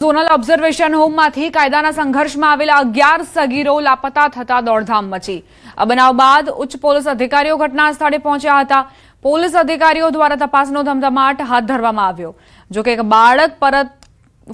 Zonal observation હોમમાંથી કાયદાના સંઘર્ષમાં આવેલા 11 સગીરો લાપતા થતા દોડધામ મચી। આ બનાવ બાદ ઉચ્ચ પોલીસ અધિકારીઓ ઘટના સ્થળે પહોંચ્યા હતા। પોલીસ અધિકારીઓ દ્વારા તપાસનો ધમધમાટ હાથ ધરવામાં આવ્યો। જો કે એક બાળક પરત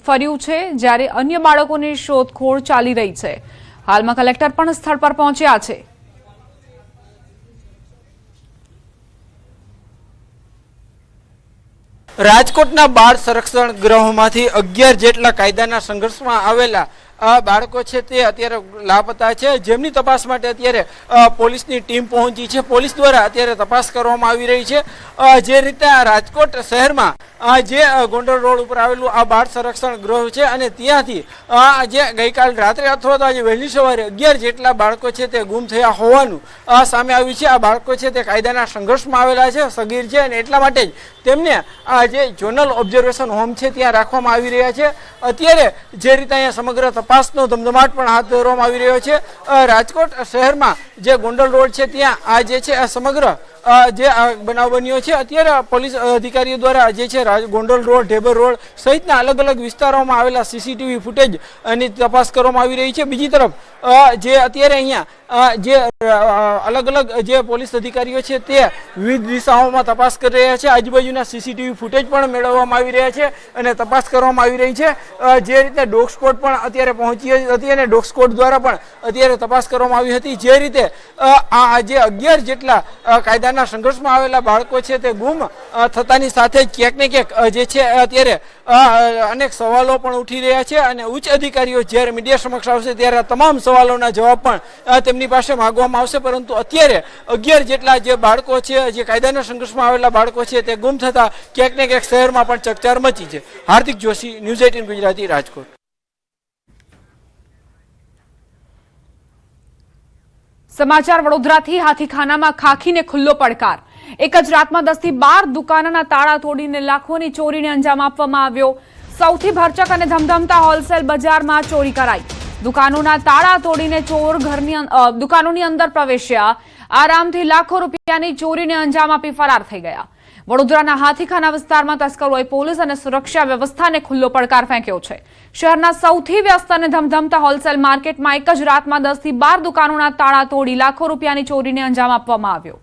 ફર્યું છે, જ્યારે અન્ય બાળકોની શોધખોળ ચાલી રહી છે। હાલમાં કલેક્ટર પણ સ્થળ પર પહોંચ્યા છે। રાજકોટના બાળ સંરક્ષણ ગૃહમાંથી 11 જેટલા કાયદાના સંઘર્ષમાં આવેલા બાળકો છે તે અત્યારે લાપતા છે, જેમની તપાસ માટે અત્યારે પોલીસની ટીમ પહોંચી છે। પોલીસ દ્વારા અત્યારે તપાસ કરવામાં આવી રહી છે। જે રીતે રાજકોટ શહેરમાં જે ગોંડલ રોડ ઉપર આવેલું આ બાળ સંરક્ષણ ગૃહ છે અને ત્યાંથી જે ગઈકાલ રાત્રે અથવા તો આજે વહેલી સવારે 11 જેટલા બાળકો છે તે ગુમ થયા હોવાનું સામે આવ્યું છે। આ બાળકો છે તે કાયદાના સંઘર્ષમાં આવેલા છે, સગીર છે, અને એટલા માટે જ તેમને જે ઝોનલ ઓબ્ઝર્વેશન હોમ છે ત્યાં રાખવામાં આવી રહ્યા છે। અત્યારે જે રીતે અહીંયા સમગ્ર તપાસનો ધમધમાટ પણ હાથ ધરવામાં આવી રહ્યો છે। રાજકોટ શહેરમાં જે ગોંડલ રોડ છે ત્યાં આ જે છે આ સમગ્ર જે બનાવ બન્યો છે, અત્યારે પોલીસ અધિકારીઓ દ્વારા જે છે ગોંડલ રોડ, ઢેબર રોડ સહિતના અલગ અલગ વિસ્તારોમાં આવેલા સીસીટીવી ફૂટેજની તપાસ કરવામાં આવી રહી છે। બીજી તરફ જે અત્યારે અહીંયા જે અલગ અલગ જે પોલીસ અધિકારીઓ છે તે વિવિધ દિશાઓમાં તપાસ કરી રહ્યા છે। આજુબાજુના સીસીટીવી ફૂટેજ પણ મેળવવામાં આવી રહ્યા છે અને તપાસ કરવામાં આવી રહી છે। જે રીતે ડોગ સ્કોડ પણ અત્યારે પહોંચી હતી અને ડોગ સ્કોડ દ્વારા પણ અત્યારે તપાસ કરવામાં આવી હતી। જે રીતે આ જે 11 જેટલા કાયદાના સંઘર્ષમાં આવેલા બાળકો છે તે ગુમ થતાની સાથે જ ક્યાંક ને ક્યાંક જે છે અત્યારે અનેક સવાલો પણ ઉઠી રહ્યા છે અને ઉચ્ચ અધિકારીઓ જ્યારે મીડિયા સમક્ષ આવશે ત્યારે તમામ સવાલોના જવાબ પણ તેમની પાસે માંગવામાં આવશે। પરંતુ અત્યારે 11 જેટલા જે બાળકો છે, જે કાયદાના સંઘર્ષમાં આવેલા બાળકો છે તે ગુમ થતા ક્યાંક ને ક્યાંક શહેરમાં પણ ચકચાર મચી છે। હાર્દિક જોશી, ન્યૂઝ 18 ગુજરાતી, રાજકોટ। સમાચાર વડોદરાથી। હાથીખાનામાં ખાખીને ખુલ્લો પડકાર। એક જ રાતમાં 10 થી 12 દુકાનોના તાળા તોડીને લાખોની ચોરીને અંજામ આપવામાં આવ્યો। સૌથી ભરચક અને ધમધમતા હોલસેલ બજારમાં ચોરી કરાઈ। દુકાનોના તાળા તોડીને ચોર દુકાનોની અંદર પ્રવેશ્યા। આરામથી લાખો રૂપિયાની ચોરીને અંજામ આપી ફરાર થઈ ગયા। વડોદરાના હાથીખાના વિસ્તારમાં તસ્કરોએ પોલીસ અને સુરક્ષા વ્યવસ્થાને ખુલ્લો પડકાર ફેંક્યો છે। શહેરના સૌથી વ્યસ્ત અને ધમધમતા હોલસેલ માર્કેટમાં એક જ રાતમાં 10 થી 12 દુકાનોના તાળા તોડી લાખો રૂપિયાની ચોરીને અંજામ આપવામાં આવ્યો।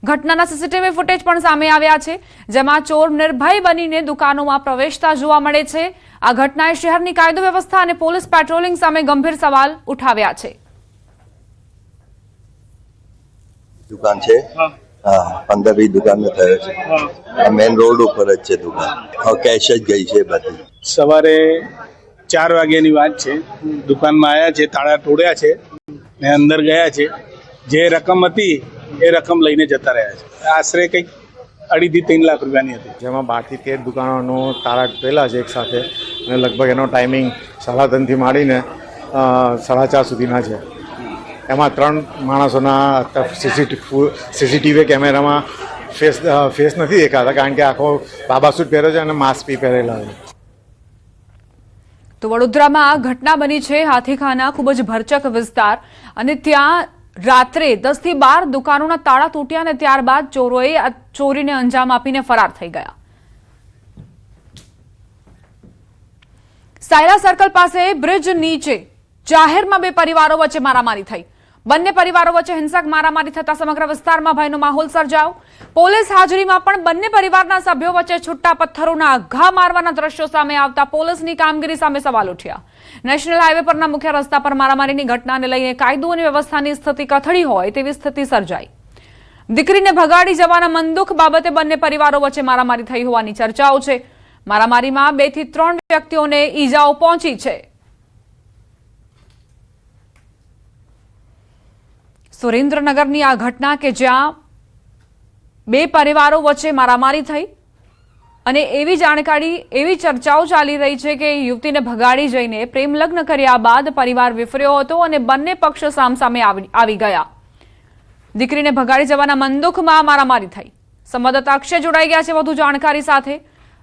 ઘટનાના સીસીટીવી ફૂટેજ પણ સામે આવ્યા છે, જેમાં ચોર નિર્ભય બનીને દુકાનોમાં પ્રવેશતા જોવા મળે છે। આ ઘટનાએ શહેરની કાયદો વ્યવસ્થા અને પોલીસ પેટ્રોલિંગ સામે ગંભીર સવાલ ઉઠાવ્યા છે। દુકાન છે, 15-20 દુકાન થયો છે। મેન રોડ ઉપર જ છે દુકાન, કેશ જ ગઈ છે બધી। સવારે 4 વાગ્યાની વાત છે। દુકાનમાં આવ્યા છે, તાળા તોડ્યા છે ને અંદર ગયા છે। જે રકમ હતી એ રકમ લઈને જતા રહ્યા છે। આશરે કંઈક 2.5 થી 3 લાખ રૂપિયાની હતી, જેમાં 12 થી 13 દુકાનોનો તાળા તૂટેલા છે એક સાથે, અને લગભગ એનો ટાઈમિંગ 3:30 થી માંડીને 4:30 સુધીના છે। એમાં 3 માણસોના સીસીટીવી કેમેરામાં ફેસ નથી દેખાતા, કારણ કે આખો બાબા સૂટ પહેર્યો છે અને માસ્ક બી પહેરેલા છે। તો વડોદરામાં આ ઘટના બની છે। હાથીખાના ખૂબ જ ભરચક વિસ્તાર, અને ત્યાં રાત્રે 10 થી 12 દુકાનોના તાળા તૂટ્યા અને ત્યારબાદ ચોરોએ આ ચોરીને અંજામ આપીને ફરાર થઈ ગયા। સાયલા સર્કલ પાસે બ્રિજ નીચે જાહેરમાં 2 પરિવારો વચ્ચે મારામારી થઈ। બંને પરિવારો વચ્ચે હિંસક મારામારી થતા સમગ્ર વિસ્તારમાં ભયનો માહોલ સર્જાયો। પોલીસ હાજરીમાં પણ બંને પરિવારના સભ્યો વચ્ચે છૂટા પથ્થરોના ઘા મારવાના દ્રશ્યો સામે આવતા પોલીસની કામગીરી સામે સવાલ ઉઠ્યા। નેશનલ હાઈવે પરના મુખ્ય રસ્તા પર મારામારીની ઘટનાને લઈને કાયદો અને વ્યવસ્થાની સ્થિતિ કથળી હોય તેવી સ્થિતિ સર્જાઈ। દીકરીને ભગાડી જવાના મનદુખ બાબતે બંને પરિવારો વચ્ચે મારામારી થઈ હોવાની ચર્ચાઓ છે। મારામારીમાં 2 થી 3 વ્યક્તિઓને ઈજાઓ પહોંચી છે। સુરેન્દ્રનગરની આ ઘટના કે જ્યાં 2 પરિવારો વચ્ચે મારામારી થઈ અને એવી ચર્ચાઓ ચાલી રહી છે કે યુવતીને ભગાડી જઈને પ્રેમ લગ્ન કર્યા બાદ પરિવાર વિફર્યો હતો અને બંને પક્ષ સામસામે આવી ગયા। દીકરીને ભગાડી જવાના મનદુખમાં મારામારી થઈ। સંવાદદાતા અક્ષય જોડાઈ ગયા છે વધુ જાણકારી સાથે।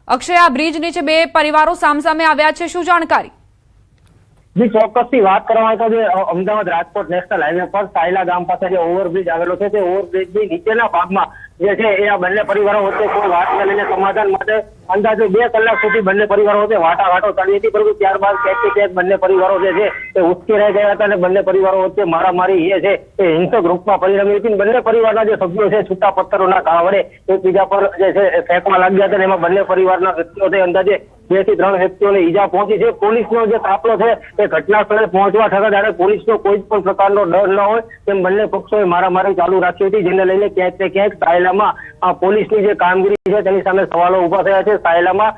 અક્ષય, આ બ્રિજ નીચે 2 પરિવારો સામસામે આવ્યા છે, શું જાણકારી? જી, ચોક્કસથી વાત કરવામાં આવે તો જે અમદાવાદ રાજકોટ નેશનલ હાઈવે પર સાયલા ગામ પાસે જે ઓવરબ્રિજ આવેલો છે તે ઓવરબ્રિજની નીચેના ભાગમાં જે છે એ આ બંને પરિવારો વચ્ચે કોઈ વાતને લઈને સમાધાન માટે અંદાજે 2 કલાક સુધી બંને પરિવારો વચ્ચે વાટાઘાટો ચાલી હતી, પરંતુ ત્યારબાદ ક્યાંક બંને પરિવારો જે છે એ ઉશ્કેરાઈ ગયા હતા અને બંને પરિવારો વચ્ચે મારામારી જે છે એ હિંસક રૂપમાં પરિણમી હતી. બંને પરિવારના જે સભ્યો છે છૂટા પથ્થરોના ઘા વડે એકબીજા પર જે છે એ ફેંકવા લાગ્યા હતા અને એમાં બંને પરિવારના વ્યક્તિઓ છે અંદાજે 2 થી 3 વ્યક્તિઓને ઈજા પહોંચી છે. પોલીસનો જે કાફલો છે એ ઘટના સ્થળે પહોંચવા છતાં જ્યારે પોલીસનો કોઈ પણ પ્રકારનો ડર ન હોય તેમ બંને પક્ષોએ મારામારી ચાલુ રાખી હતી, જેને લઈને ક્યાંક ને ક્યાંક સાયલામાં પોલીસની જે કામગીરી છે તેની સામે સવાલો ઉભા થયા છે. સાયલામાં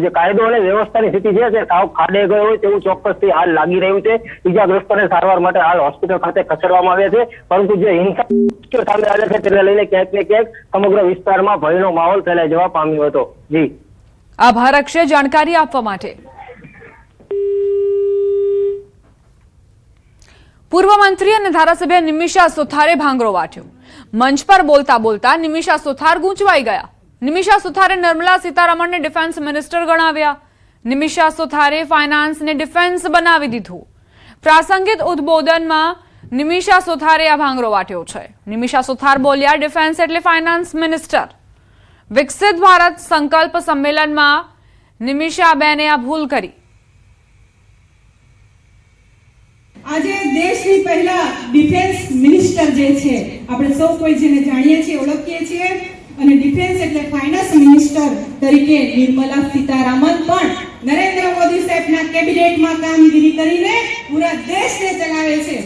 જે કાયદો અને વ્યવસ્થાની સ્થિતિ છે તે સાવ ખાડે ગયો હોય તેવું ચોક્કસથી હાલ લાગી રહ્યું છે. ઈજાગ્રસ્તોને સારવાર માટે હાલ હોસ્પિટલ ખાતે ખસેડવામાં આવ્યા છે, પરંતુ જે હિંસા સામે આવ્યા છે તેને લઈને ક્યાંક ને ક્યાંક સમગ્ર વિસ્તારમાં ભયનો માહોલ ફેલાઈ જવા પામ્યો હતો. જી આભાર અક્ષય જાણકારી આપવા માટે. પૂર્વ મંત્રી અને ધારાસભ્ય નિમિષા સુથારે ભાંગરો વાટ્યો. મંચ પર બોલતા બોલતા નિમિષા સુથાર ગૂંચવાઈ ગયા. નિમિષા સુથારે નિર્મલા સીતારમણને ડિફેન્સ મિનિસ્ટર ગણાવ્યા. નિમિષા સુથારે ફાઇનાન્સને ડિફેન્સ બનાવી દીધું. પ્રાસંગિક ઉદબોધનમાં નિમિષા સુથારે આ ભાંગરો વાટ્યો છે. નિમિષા સુથાર બોલ્યા, ડિફેન્સ એટલે ફાઇનાન્સ મિનિસ્ટર. વિકસિત ભારત સંકલ્પ સંમેલનમાં નિમિષાબેને આ ભૂલ કરી. આજે દેશની પહેલા ડિફેન્સ મિનિસ્ટર જે છે આપણે સૌ કોઈ જેને જાણીએ છીએ ઓળખીએ છીએ અને ડિફેન્સ એટલે ફાઇનાન્સ મિનિસ્ટર તરીકે નિર્મલા સીતારામન પણ નરેન્દ્ર મોદી સાહેબના કેબિનેટમાં કામગીરી કરીને પૂરા દેશને ચલાવે છે.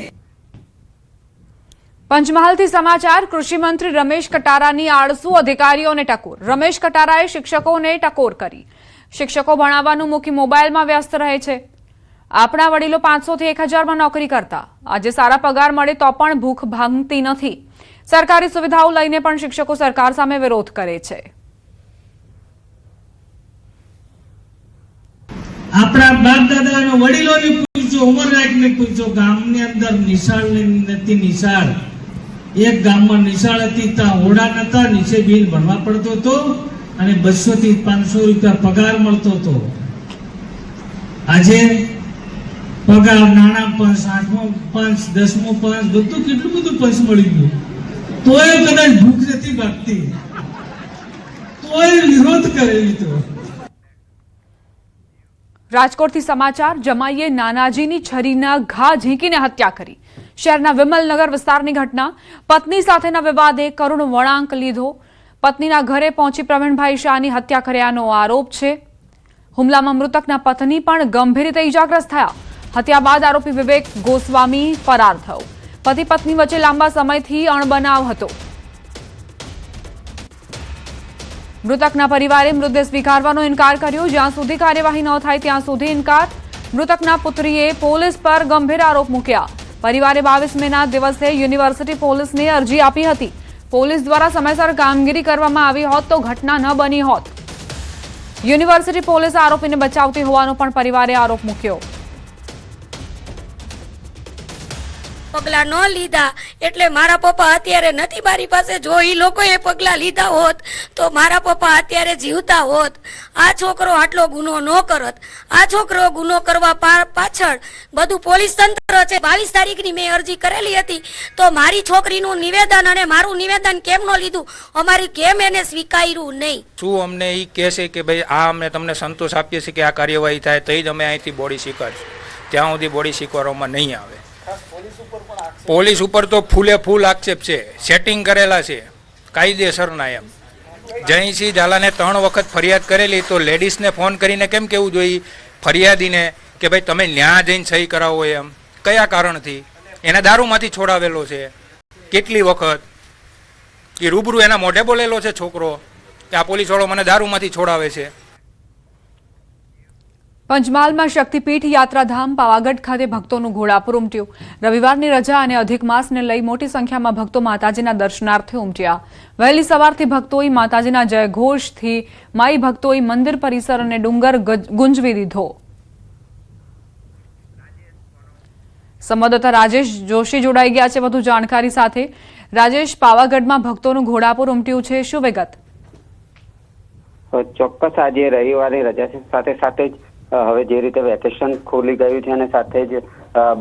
પંચમહાલથી સમાચાર. કૃષિ મંત્રી રમેશ કટારાની આળસુ અધિકારીઓને ટકોર. રમેશ કટારાએ શિક્ષકોને ટકોર કરી. શિક્ષકો ભણાવવાનું મૂકી મોબાઈલમાં વ્યસ્ત રહે છે. આપણા વડીલો 500 થી 1000માં નોકરી કરતા. આજે સારા પગાર મળે તો પણ ભૂખ ભાંગતી નથી. સરકારી સુવિધાઓ લઈને પણ શિક્ષકો સરકાર સામે વિરોધ કરે છે. આપણા બાપ દાદાના વડીલોને પૂછો, ઉંમરલાયકને પૂછો, ગામની અંદર નિશાળ નથી. નિશાળ એક ગામમાં નિશાળ હતી, ત્યાં ઓરડા નતા, નીચે બિલ ભરવા પડતો હતો અને 200 થી 500 રૂપિયા પગાર મળતો હતો. આજે પગાર, નાના પંચ, 8મો પંચ, 10મો પંચ, બધું કેટલું બધું પંચ મળી ગયું, તોય કદાચ ભૂખ નથી ભાગતી, તોય વિરોધ કરે લીધો. રાજકોટથી સમાચાર. જમાઈએ નાનાજીની છરીના ઘા ઝીંકીને હત્યા કરી. શહેરના વિમલનગર વિસ્તારની ઘટના. પત્ની સાથેના વિવાદે કરુણ વળાંક લીધો. પત્નીના ઘરે પહોંચી પ્રવીણભાઈ શાહની હત્યા કર્યાનો આરોપ છે. હુમલામાં મૃતકના પત્ની પણ ગંભીર રીતે ઇજાગ્રસ્ત થયા. હત્યા બાદ આરોપી વિવેક ગોસ્વામી ફરાર થયો. પતિ પત્ની વચ્ચે લાંબા સમયથી અણબનાવ હતો. મૃતકના પરિવારે મૃતદેહ સ્વીકારવાનો ઇનકાર કર્યો. જ્યાં સુધી કાર્યવાહી ન થાય ત્યાં સુધી ઇનકાર. મૃતકના પુત્રીએ પોલીસ પર ગંભીર આરોપ મૂક્યા. પરિવારે 22 મેના દિવસે યુનિવર્સિટી પોલીસને અરજી આપી હતી. પોલીસ દ્વારા સમયસર કામગીરી કરવામાં આવી હોત તો ઘટના ન બની હોત. યુનિવર્સિટી પોલીસ આરોપીને બચાવતી હોવાનો પણ પરિવારે આરોપ મૂક્યો. પગલા ન લીધા એટલે મારા પપ્પા અત્યારે નથી મારી પાસે. જો એ લોકોએ પગલા લીધા હોત તો મારા પપ્પા અત્યારે જીવતા હોત. આ છોકરો આટલો ગુનો ન કરત. આ છોકરો ગુનો કરવા પાછળ બધું પોલીસ તંત્ર છે. 22 તારીખની મેં અરજી કરેલી હતી તો મારી છોકરીનું નિવેદન અને મારું નિવેદન કેમ ન લીધું, અમારી કેમ એને સ્વીકાર્યું નહીં. શું અમને એ કહેશે કે ભાઈ આ અમે તમને સંતોષ આપીએ છીએ કે આ કાર્યવાહી થાય તો જ અમે અહીંથી બોડી સ્વીકારશું, ત્યાં સુધી બોડી સ્વીકારવામાં નહીં આવે. પોલીસ ઉપર તો ફૂલે ફૂલ આક્ષેપ છે. સેટિંગ કરેલા છે કાયદેસરના. એમ જયસિંહ ઝાલાને 3 વખત ફરિયાદ કરેલી તો લેડીઝને ફોન કરીને કેમ કહેવું જોઈએ ફરિયાદીને કે ભાઈ તમે ન્યા જઈને સહી કરાવો? એમ કયા કારણથી? એને દારૂમાંથી છોડાવેલો છે. કેટલી વખત એ રૂબરૂ એના મોઢે બોલેલો છે છોકરો કે આ પોલીસવાળો મને દારૂમાંથી છોડાવે છે. પંચમહાલમાં શક્તિપીઠ યાત્રાધામ પાવાગઢ ખાતે ભક્તોનું ઘોડાપુર ઉમટ્યું. રવિવારની રજા અને અધિક માસને લઈ મોટી સંખ્યામાં ભક્તો માતાજીના દર્શનાર્થે ઉમટ્યા. વહેલી સવારથી ભક્તોએ માતાજીના જયઘોષથી માઈ ભક્તોએ મંદિર પરિસર અને ડુંગર ગુંજવી દીધો. સંવાદદાતા રાજેશ જોશી જોડાઈ ગયા છે વધુ જાણકારી સાથે. રાજેશ, પાવાગઢમાં ભક્તોનું ઘોડાપુર ઉમટ્યું છે, શું વિગત? ચોક્કસ આજે રવિવારે રજા સાથે સાથે જ હવે જે રીતે વેકેશન ખુલી ગયું છે અને સાથે જ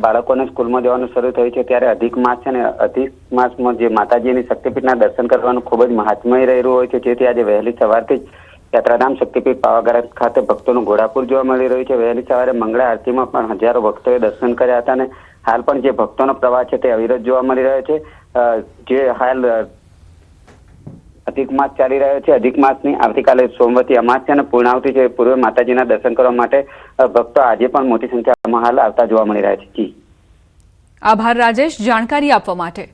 બાળકોને સ્કૂલમાં જવાનું શરૂ થયું છે ત્યારે અધિક માસ છે ને અધિક માસમાં જે માતાજીની શક્તિપીઠના દર્શન કરવાનું ખૂબ જ મહાત્મય રહેલું હોય છે, જેથી આજે વહેલી સવારથી જ યાત્રાધામ શક્તિપીઠ પાવાગઢ ખાતે ભક્તોનું ઘોડાપુર જોવા મળી રહ્યું છે. વહેલી સવારે મંગળા આરતીમાં પણ હજારો ભક્તોએ દર્શન કર્યા હતા અને હાલ પણ જે ભક્તોનો પ્રવાહ છે તે અવિરત જોવા મળી રહ્યો છે. જે હાલ અધિક માસ ચાલી રહ્યો છે, અધિક માસની આવતીકાલે સોમવતી અમાસ્યા અને પૂર્ણાવતી છે, પૂર્વે માતાજીના દર્શન કરવા માટે ભક્તો આજે પણ મોટી સંખ્યામાં હાલ આવતા જોવા મળી રહ્યા છે. જી આભાર રાજેશ, જાણકારી આપવા માટે.